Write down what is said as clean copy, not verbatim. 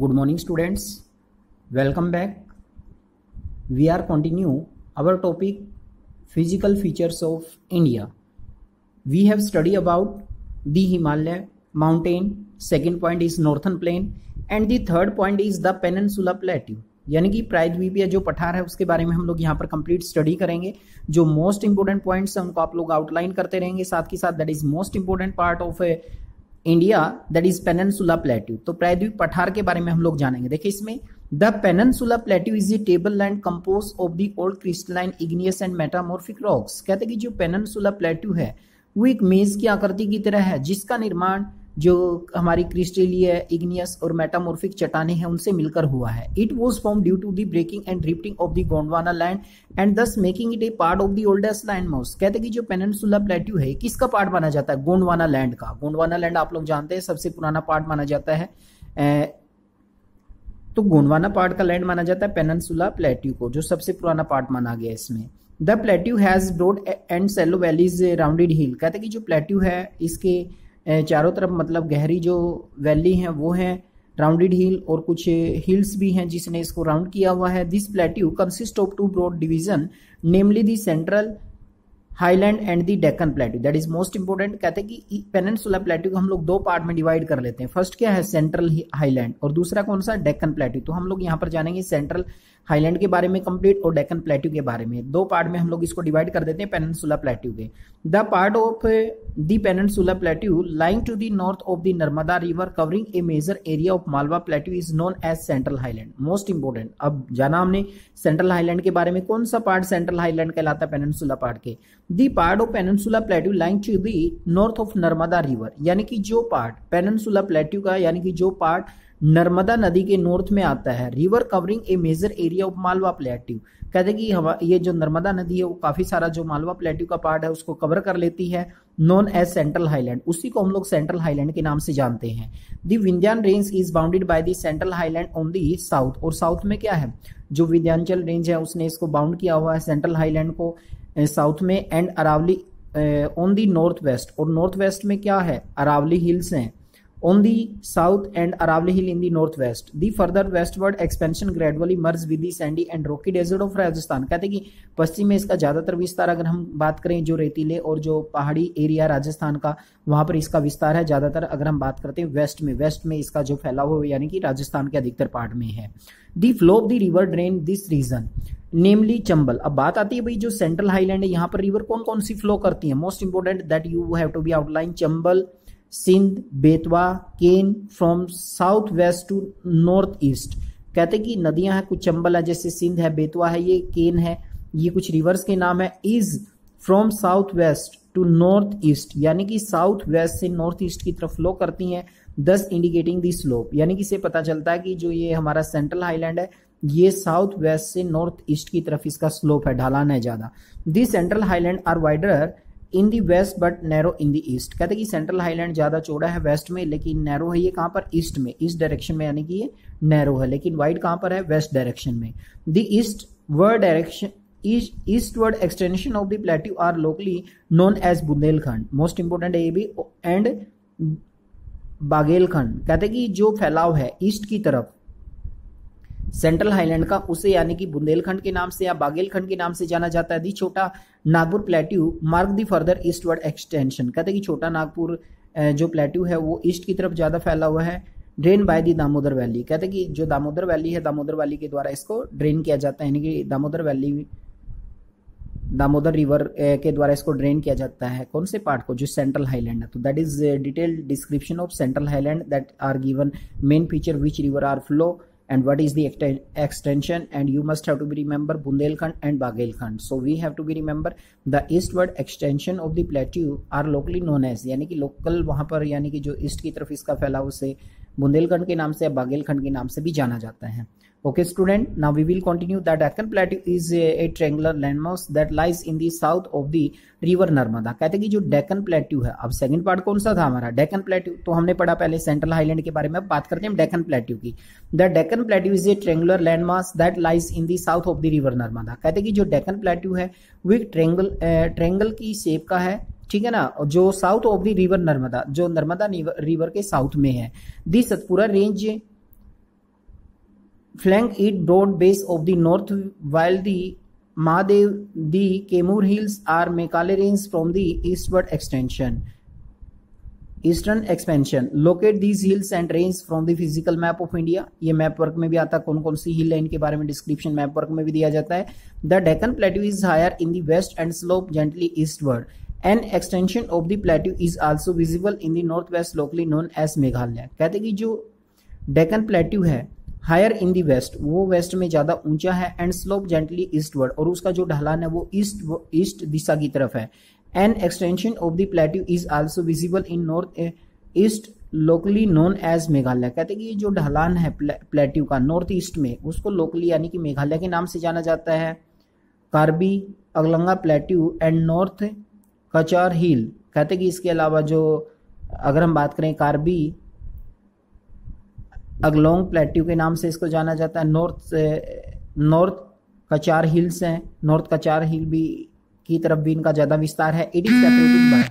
Good morning, students. Welcome back. We are continue our topic physical features of India. We have studied about the Himalaya mountain. Second point is northern plain and the third point is the peninsula plateau. यानी कि प्रायद्वीपीय जो पठार है उसके बारे में हम लोग यहाँ पर कंप्लीट स्टडी करेंगे. जो मोस्ट इंपोर्टेंट पॉइंट्स हैं उनको आप लोग आउटलाइन करते रहेंगे साथ ही साथ. That is most important part of India, that is peninsula plateau. तो प्रायद्वीप पठार के बारे में हम लोग जानेंगे. देखिए इसमें the peninsula plateau is a table land compose of the old crystalline igneous and metamorphic rocks. कहते हैं कि जो पेनिनसुला प्लेट्यू है वो एक मेज की आकृति की तरह है जिसका निर्माण जो हमारी क्रिस्टलीय, इग्नियस और मेटामॉर्फिक चट्टानें हैं उनसे मिलकर हुआ है. It was form due to the breaking and drifting of the Gondwana land and thus making it a part of the oldest land mass. कहते हैं कि जो पेनिनसुला प्लेट्यू है किसका पार्ट माना जाता है? गोंडवाना लैंड का. गोंडवाना लैंड आप लोग जानते हैं सबसे पुराना पार्ट माना जाता है. तो गोंडवाना पार्ट का लैंड माना जाता है पेनिनसुला प्लेट्यू को, जो सबसे पुराना पार्ट माना गया इसमें. The plateau has broad and shallow valleys rounded hill. कहते हैं कि जो प्लेट्यू है इसके चारों तरफ मतलब गहरी जो वैली हैं वो हैं राउंडेड हिल और कुछ हिल्स भी हैं जिसने इसको राउंड किया हुआ है. This plateau consist of two broad division namely the central highland and the Deccan plateau. That is most important. कहते हैं कि पेनिनसुला प्लेट्यू को हम लोग दो पार्ट में डिवाइड कर लेते हैं. फर्स्ट क्या है? सेंट्रल हाईलैंड और दूसरा कौन सा? डेक्कन प्लेट्यू. तो हम लोग यहाँ पर जानेंगे सेंट्रल हाईलैंड के बारे में कंप्लीट और डेक्कन प्लेट्यू के बारे में. दो पार्ट में हम लोग इसको डिवाइड कर देते हैं पेनिनसुला प्लेट्यू के. The part of the peninsula plateau lying to the north of the Narmada river covering a major area of Malwa plateau is known as central highland. Most important. अब जाना हमने सेंट्रल हाईलैंड के बारे में. कौन सा पार्ट सेंट्रल हाईलैंड कहलाता है पेनिनसुला पार्ट के? The part of peninsula plateau lying to the north of Narmada river. यानी कि जो पार्ट पेनिनसुला प्लेट्यू का यानी कि जो पार्ट नर्मदा नदी के नॉर्थ में आता है. River covering a major area of Malwa plateau. कहते हैं कि ये जो नर्मदा नदी है वो काफी सारा जो मालवा प्लेट्यू का पार्ट है उसको कवर कर लेती है. Known as central highland. उसी को हम लोग सेंट्रल हाईलैंड के नाम से जानते हैं. The Vindhyan range is bounded by the central highland on the south. और साउथ में क्या है? जो विंध्यांचल रेंज है उसने इसको बाउंड किया हुआ है सेंट्रल हाईलैंड को साउथ में. And Aravalli on the north west. और नॉर्थ वेस्ट में क्या है? अरावली हिल्स हैं on the south and Aravalli Hill in the northwest. The further westward expansion gradually merges with the sandy and rocky desert of Rajasthan. कहते हैं कि पश्चिम में इसका ज्यादातर विस्तार, अगर हम बात करें जो रेतीले और जो पहाड़ी एरिया राजस्थान का वहां पर इसका विस्तार है ज्यादातर. अगर हम बात करते हैं वेस्ट में इसका जो फैलाव हो यानी कि राजस्थान के अधिकतर पार्ट में है. The flow of the river drain this region namely Chambal. अब बात आती है भाई जो सेंट्रल हाईलैंड है यहाँ पर रिवर कौन कौन सी फ्लो करती है? Most important that you have to be outline. Chambal, Sindh, Betwa, Ken from south west to north east. कहते हैं कि नदियां हैं कुछ चंबल है, जैसे सिंध है, बेतवा है, ये केन है, ये कुछ रिवर्स के नाम है. Is from south west to north east यानी कि साउथ वेस्ट से नॉर्थ ईस्ट की तरफ फ्लो करती हैं. दस इंडिकेटिंग दी स्लोप. यानी कि इससे पता चलता है कि जो ये हमारा सेंट्रल हाईलैंड है ये साउथ वेस्ट से नॉर्थ ईस्ट की तरफ इसका स्लोप है, ढलान है ज्यादा. The central highland are wider in the west but narrow in the east. कहते हैं कि सेंट्रल हाईलैंड ज्यादा चौड़ा है वेस्ट में लेकिन नैरो है ये कहां पर? ईस्ट में, ईस्ट डायरेक्शन में. यानी कि ये नैरो है लेकिन वाइड कहां पर है? वेस्ट डायरेक्शन में. The eastward direction eastward extension of the plateau are locally known as Bundelkhand. Most important है ये भी. एंड बागेलखंड. कहते हैं कि जो फैलाव है ईस्ट की तरफ सेंट्रल हाईलैंड का उसे यानी कि बुंदेलखंड के नाम से या बागेलखंड के नाम से जाना जाता है. दी छोटा Nagpur plateau mark the further eastward extension. कहते हैं कि छोटा नागपुर जो प्लेट्यू है वो ईस्ट की तरफ ज्यादा फैला हुआ है. Drain by the Damodar valley. कहते हैं कि जो दामोदर वैली है दामोदर वैली के द्वारा इसको ड्रेन किया जाता है. यानी कि दामोदर रिवर के द्वारा इसको ड्रेन किया जाता है. कौन से पार्ट को? जो सेंट्रल हाईलैंड है. तो that is detailed description of central highland that are given. Main feature which river are flow and what is the extension, and you must have to be remember Bundelkhand and Bagelkhand. So we have to be remember the eastward extension of the plateau are locally known as. यानी कि local वहां पर यानी कि जो east की तरफ इसका फैलाव उसे बुंदेलखंड के नाम से या बागेलखंड के नाम से भी जाना जाता है. Okay student, now we will continue. The Deccan Plateau is a triangular landmass that lies in the south of the river Narmada. कहते हैं कि जो डेक्कन प्लेट्यू है, अब सेकंड पार्ट कौन सा था हमारा? डेक्कन प्लेट्यू. तो हमने पढ़ा पहले सेंट्रल हाईलैंड के बारे में. अब बात करते हैं डेक्कन प्लेट्यू की. The Deccan plateau is a triangular landmass that lies in the south of the river Narmada. कहते हैं कि जो डेक्कन प्लेट्यू है वो एक ट्रायंगल की शेप का है, ठीक है ना, जो south of the river Narmada, जो नर्मदा रिवर के साउथ में है. The Satpura range flank it broad base of the north, while the Mahadev, the Kemur Hills are Meghalaya range from the eastern expansion. Locate these hills and range from the physical map of India. ये map work में भी आता है, कौन कौन सी हिल है इनके बारे में डिस्क्रिप्शन मैप वर्क में भी दिया जाता है. The Deccan Plateau is higher in the west and slope gently eastward. An extension of the plateau is also visible in the northwest, locally known as Meghalaya. कहते हैं कि जो डेक्कन प्लेट्यू है हायर इन दी वेस्ट, वो waste में ज्यादा ऊंचा है, एंड स्लोप जेंटली ईस्टवर्ड, और उसका जो ढलान है वो ईस्ट दिशा की तरफ है. An extension of the plateau is also visible in north east, locally known as Meghalaya. कहते हैं कि ये जो ढलान है प्लेट्यू का नॉर्थ ईस्ट में, उसको लोकली यानी कि मेघालय के नाम से जाना जाता है. कार्बी अगलंगा प्लेट्यू एंड नॉर्थ कचार हिल. कहते हैं कि इसके अलावा जो अगर हम बात करें कार्बी अगलोंग प्लेट्यू के नाम से इसको जाना जाता है. नॉर्थ कचार हिल्स हैं, नॉर्थ कचार हिल भी की तरफ भी इनका ज्यादा विस्तार है. It is separated by